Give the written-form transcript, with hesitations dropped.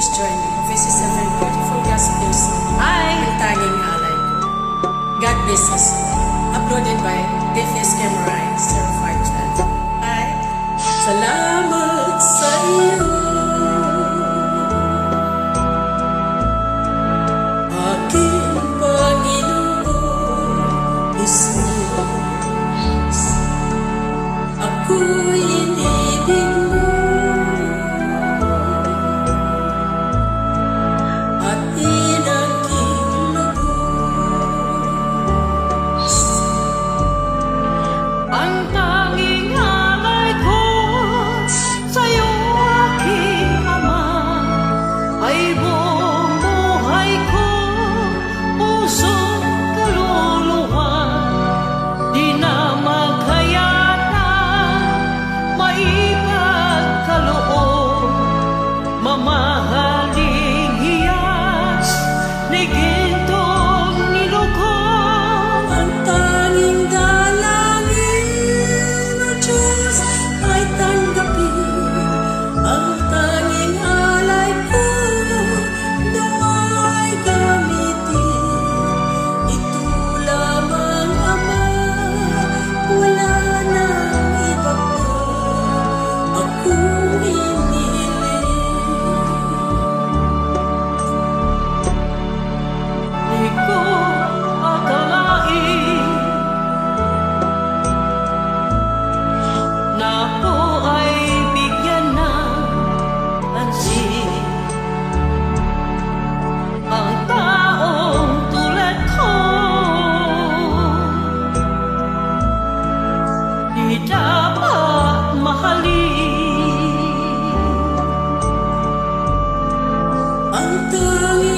Please join me. This is a very beautiful gospel song. Ang tanging alay ko. God bless us. Uploaded by DFS Camera Certified Church. Hi. Salamat sa iyo. Aking Panginoon Jesus. Ako'y inibig mo. Mamahaling hiyas ni gintong nilugod. Ang tanging dalangin ng Diyos ay tanggapin. Ang tanging alay ko nawa'y gamitin. Ito lamang, Ama, wala nang iba pa. Akong dapat mahalin. ang tanging